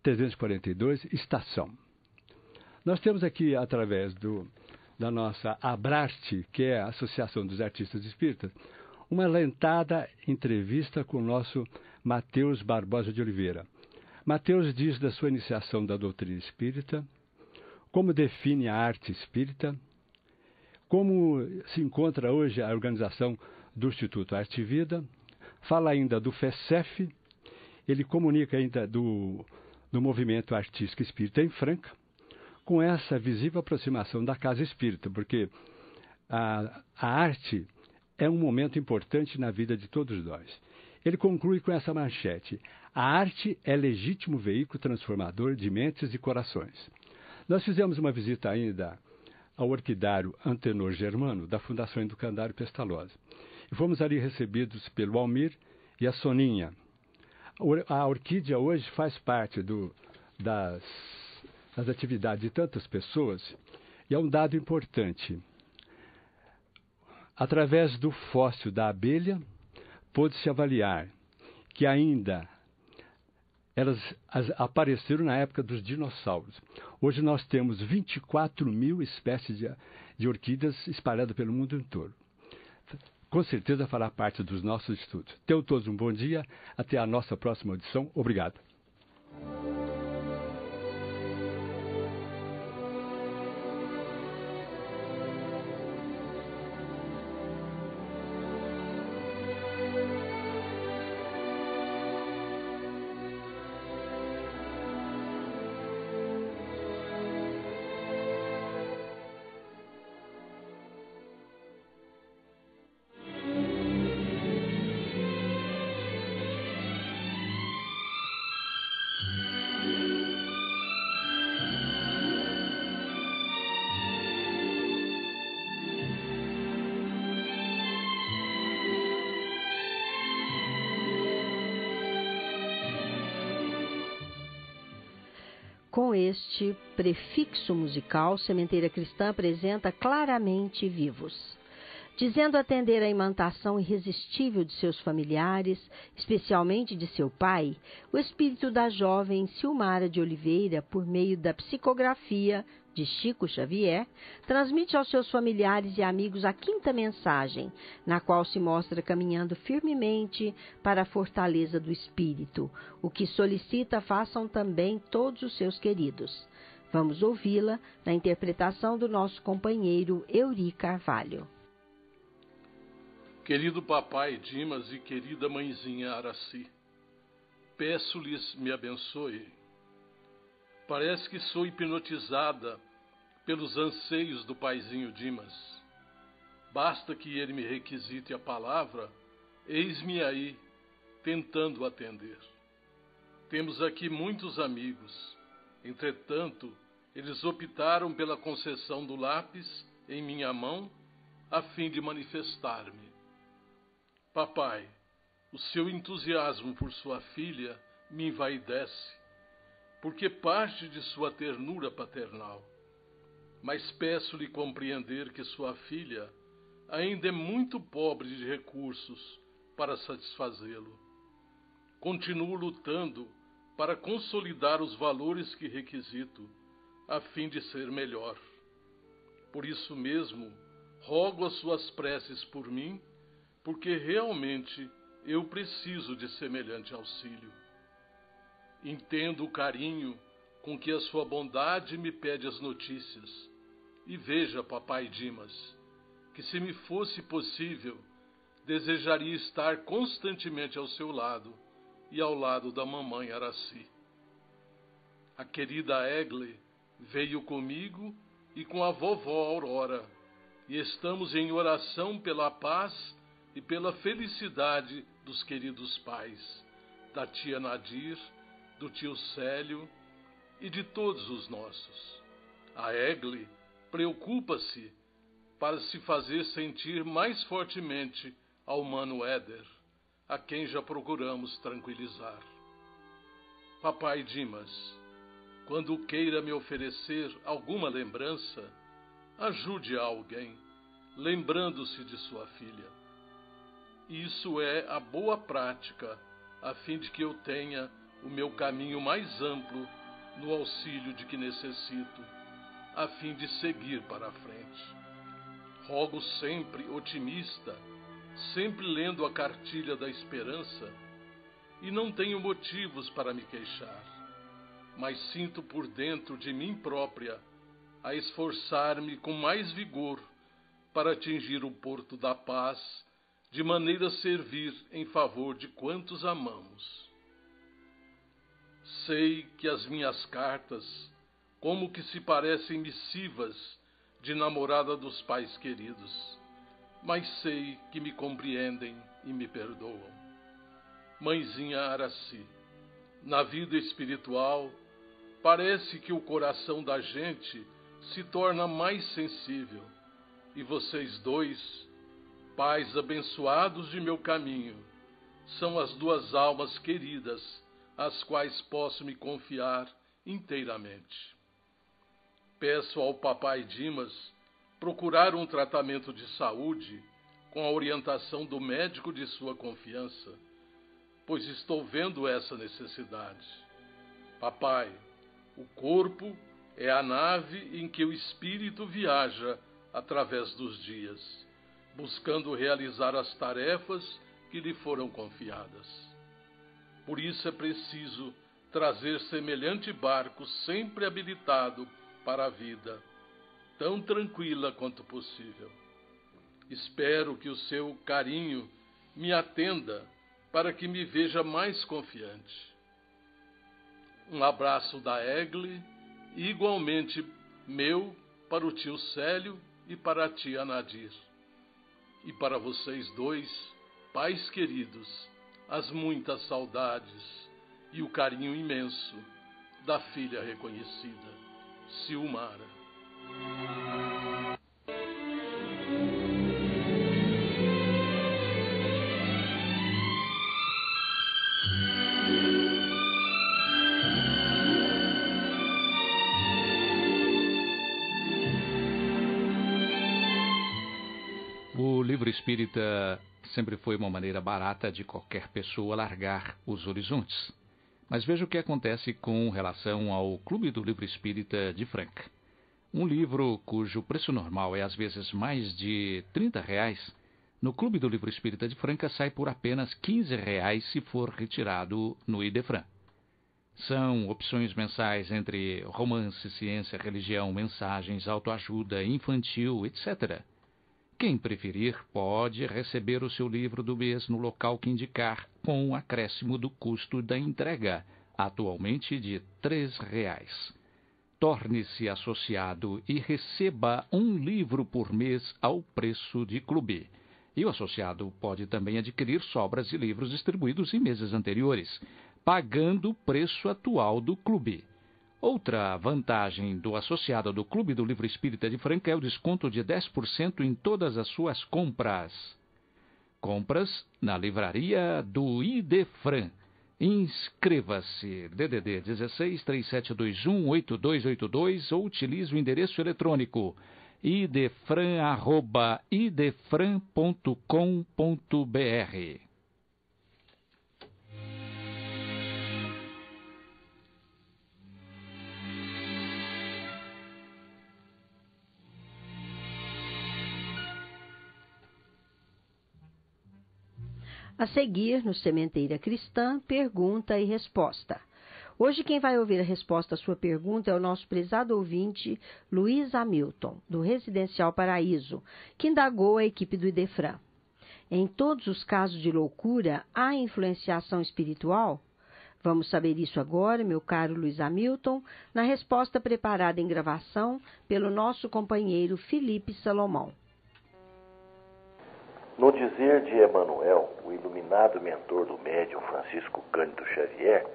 S7: 342, Estação. Nós temos aqui, através da nossa Abrarte, que é a Associação dos Artistas Espíritas, uma lentada entrevista com o nosso Mateus Barbosa de Oliveira. Mateus diz da sua iniciação da doutrina espírita, como define a arte espírita, como se encontra hoje a organização do Instituto Arte e Vida, fala ainda do FECEF, ele comunica ainda do movimento artístico espírita em Franca, com essa visível aproximação da casa espírita, porque a arte é um momento importante na vida de todos nós. Ele conclui com essa manchete: a arte é legítimo veículo transformador de mentes e corações. Nós fizemos uma visita ainda ao orquidário Antenor Germano, da Fundação Educandário Pestalozzi. E fomos ali recebidos pelo Almir e a Soninha. A orquídea hoje faz parte das atividades de tantas pessoas, e é um dado importante. Através do fóssil da abelha, pôde-se avaliar que ainda elas apareceram na época dos dinossauros. Hoje nós temos 24 mil espécies de orquídeas espalhadas pelo mundo inteiro. Com certeza fará parte dos nossos estudos. Tenham todos um bom dia. Até a nossa próxima audição. Obrigado.
S2: Com este prefixo musical, Sementeira Cristã apresenta claramente vivos, dizendo atender à imantação irresistível de seus familiares, especialmente de seu pai, o espírito da jovem Silmara de Oliveira, por meio da psicografia de Chico Xavier, transmite aos seus familiares e amigos a quinta mensagem, na qual se mostra caminhando firmemente para a fortaleza do espírito, o que solicita façam também todos os seus queridos. Vamos ouvi-la na interpretação do nosso companheiro Euri Carvalho.
S8: Querido papai Dimas e querida mãezinha Araci, peço-lhes me abençoe. Parece que sou hipnotizada pelos anseios do paizinho Dimas. Basta que ele me requisite a palavra, eis-me aí, tentando atender. Temos aqui muitos amigos. Entretanto, eles optaram pela concessão do lápis em minha mão, a fim de manifestar-me. Papai, o seu entusiasmo por sua filha me envaidece, porque parte de sua ternura paternal. Mas peço-lhe compreender que sua filha ainda é muito pobre de recursos para satisfazê-lo. Continuo lutando para consolidar os valores que requisito, a fim de ser melhor. Por isso mesmo, rogo as suas preces por mim, porque realmente eu preciso de semelhante auxílio. Entendo o carinho com que a sua bondade me pede as notícias, e veja, papai Dimas, que se me fosse possível, desejaria estar constantemente ao seu lado e ao lado da mamãe Araci. A querida Egle veio comigo e com a vovó Aurora, e estamos em oração pela paz e pela felicidade dos queridos pais, da tia Nadir, do tio Célio e de todos os nossos. A Egle preocupa-se para se fazer sentir mais fortemente ao humano Éder, a quem já procuramos tranquilizar. Papai Dimas, quando queira me oferecer alguma lembrança, ajude a alguém, lembrando-se de sua filha. Isso é a boa prática, a fim de que eu tenha o meu caminho mais amplo no auxílio de que necessito, a fim de seguir para a frente. Rogo sempre otimista, sempre lendo a cartilha da esperança, e não tenho motivos para me queixar, mas sinto por dentro de mim própria a esforçar-me com mais vigor para atingir o porto da paz, de maneira a servir em favor de quantos amamos. Sei que as minhas cartas, como que se parecem missivas de namorada dos pais queridos, mas sei que me compreendem e me perdoam. Mãezinha Araci, na vida espiritual, parece que o coração da gente se torna mais sensível, e vocês dois, pais abençoados de meu caminho, são as duas almas queridas, às quais posso me confiar inteiramente. Peço ao papai Dimas procurar um tratamento de saúde com a orientação do médico de sua confiança, pois estou vendo essa necessidade. Papai, o corpo é a nave em que o espírito viaja através dos dias, buscando realizar as tarefas que lhe foram confiadas. Por isso é preciso trazer semelhante barco sempre habilitado para a vida, tão tranquila quanto possível. Espero que o seu carinho me atenda para que me veja mais confiante. Um abraço da Egle, e igualmente meu para o tio Célio e para a tia Nadir. E para vocês dois, pais queridos, as muitas saudades e o carinho imenso da filha reconhecida, Silmara.
S3: O livro espírita sempre foi uma maneira barata de qualquer pessoa largar os horizontes. Mas veja o que acontece com relação ao Clube do Livro Espírita de Franca. Um livro cujo preço normal é às vezes mais de R$30, no Clube do Livro Espírita de Franca sai por apenas R$15 se for retirado no Idefran. São opções mensais entre romance, ciência, religião, mensagens, autoajuda, infantil, etc. Quem preferir pode receber o seu livro do mês no local que indicar, com o acréscimo do custo da entrega, atualmente de R$3. Torne-se associado e receba um livro por mês ao preço de clube. E o associado pode também adquirir sobras de livros distribuídos em meses anteriores, pagando o preço atual do clube. Outra vantagem do associado do Clube do Livro Espírita de Franca é o desconto de 10% em todas as suas compras. Compras na livraria do Idefran. Inscreva-se, DDD 16-3721-8282 ou utilize o endereço eletrônico idefran@idefran.com.br.
S2: A seguir, no Sementeira Cristã, pergunta e resposta. Hoje quem vai ouvir a resposta à sua pergunta é o nosso prezado ouvinte Luiz Hamilton, do Residencial Paraíso, que indagou a equipe do Idefran. Em todos os casos de loucura, há influenciação espiritual? Vamos saber isso agora, meu caro Luiz Hamilton, na resposta preparada em gravação pelo nosso companheiro Felipe Salomão.
S9: No dizer de Emmanuel, o iluminado mentor do médium Francisco Cândido Xavier,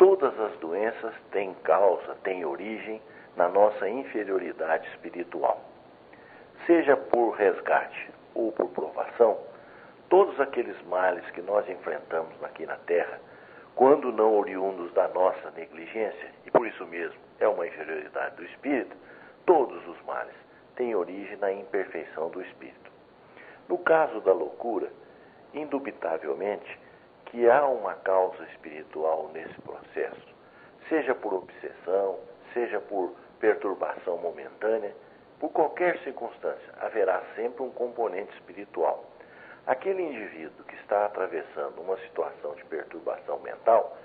S9: Todas as doenças têm causa, têm origem na nossa inferioridade espiritual. Seja por resgate ou por provação, todos aqueles males que nós enfrentamos aqui na Terra, quando não oriundos da nossa negligência, e por isso mesmo é uma inferioridade do espírito, todos os males têm origem na imperfeição do espírito. No caso da loucura, indubitavelmente que há uma causa espiritual nesse processo, seja por obsessão, seja por perturbação momentânea, por qualquer circunstância, haverá sempre um componente espiritual. Aquele indivíduo que está atravessando uma situação de perturbação mental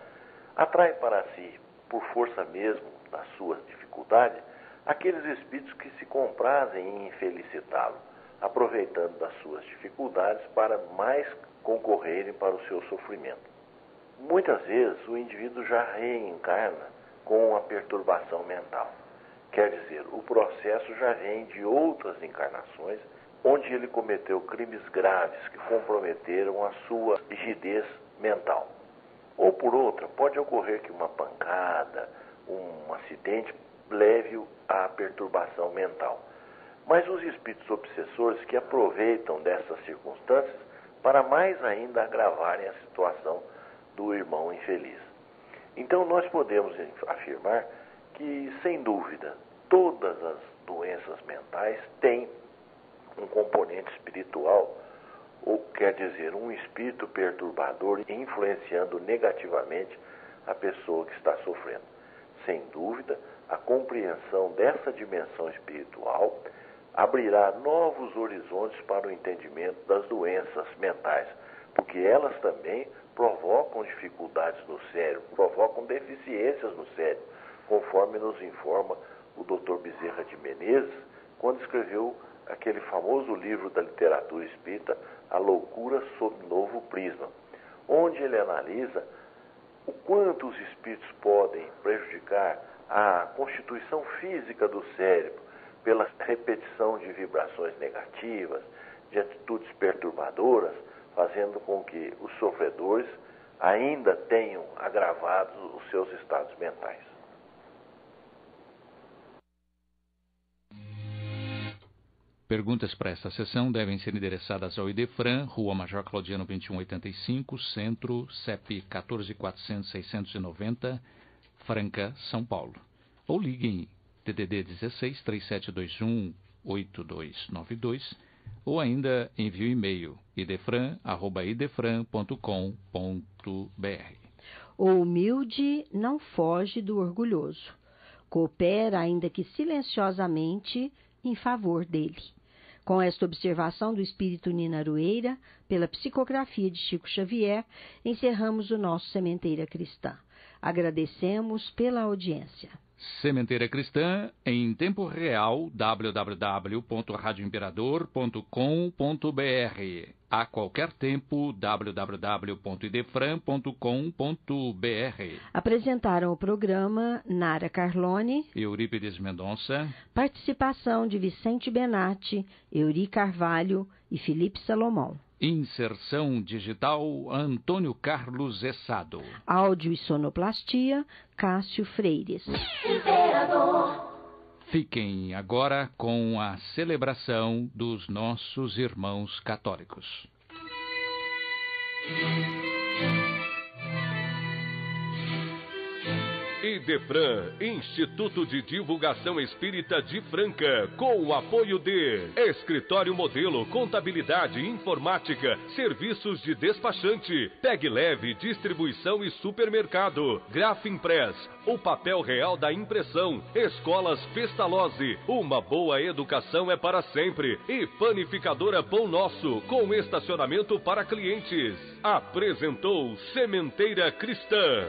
S9: atrai para si, por força mesmo da sua dificuldade, aqueles espíritos que se comprazem em infelicitá-lo, aproveitando das suas dificuldades para mais concorrerem para o seu sofrimento. Muitas vezes o indivíduo já reencarna com a perturbação mental. Quer dizer, o processo já vem de outras encarnações onde ele cometeu crimes graves que comprometeram a sua rigidez mental. Ou por outra, pode ocorrer que uma pancada, um acidente leve-o à perturbação mental. Mas os espíritos obsessores que aproveitam dessas circunstâncias para mais ainda agravarem a situação do irmão infeliz. Então nós podemos afirmar que, sem dúvida, todas as doenças mentais têm um componente espiritual, ou quer dizer, um espírito perturbador influenciando negativamente a pessoa que está sofrendo. Sem dúvida, a compreensão dessa dimensão espiritual abrirá novos horizontes para o entendimento das doenças mentais, porque elas também provocam dificuldades no cérebro, provocam deficiências no cérebro, conforme nos informa o Dr. Bezerra de Menezes, quando escreveu aquele famoso livro da literatura espírita, A Loucura sob Novo Prisma, onde ele analisa o quanto os espíritos podem prejudicar a constituição física do cérebro pela repetição de vibrações negativas, de atitudes perturbadoras, fazendo com que os sofredores ainda tenham agravados os seus estados mentais.
S3: Perguntas para esta sessão devem ser endereçadas ao Idefran, Rua Major Claudiano 2185, Centro, CEP 14.400.690, Franca, São Paulo. Ou liguem DDD 16 3721-8292 ou ainda envie o e-mail idefran@idefran.com.br.
S2: O humilde não foge do orgulhoso. Coopera, ainda que silenciosamente, em favor dele. Com esta observação do espírito Nina Arueira, pela psicografia de Chico Xavier, encerramos o nosso Sementeira Cristã. Agradecemos pela audiência.
S3: Sementeira Cristã, em tempo real, www.radioimperador.com.br. A qualquer tempo, www.idefran.com.br.
S2: Apresentaram o programa Nara Carlone
S3: e Eurípides Mendonça.
S2: Participação de Vicente Benatti, Euri Carvalho e Felipe Salomão.
S3: Inserção digital, Antônio Carlos Essado.
S2: Áudio e sonoplastia, Cássio Freires.
S4: Imperador.
S3: Fiquem agora com a celebração dos nossos irmãos católicos.
S1: Idefran, Instituto de Divulgação Espírita de Franca, com o apoio de Escritório Modelo, Contabilidade, Informática, Serviços de Despachante, Peg Leve, Distribuição e Supermercado, Grafimpress, o papel real da impressão, Escolas Pestalozzi, uma boa educação é para sempre, e Panificadora Pão Nosso, com estacionamento para clientes. Apresentou Sementeira Cristã.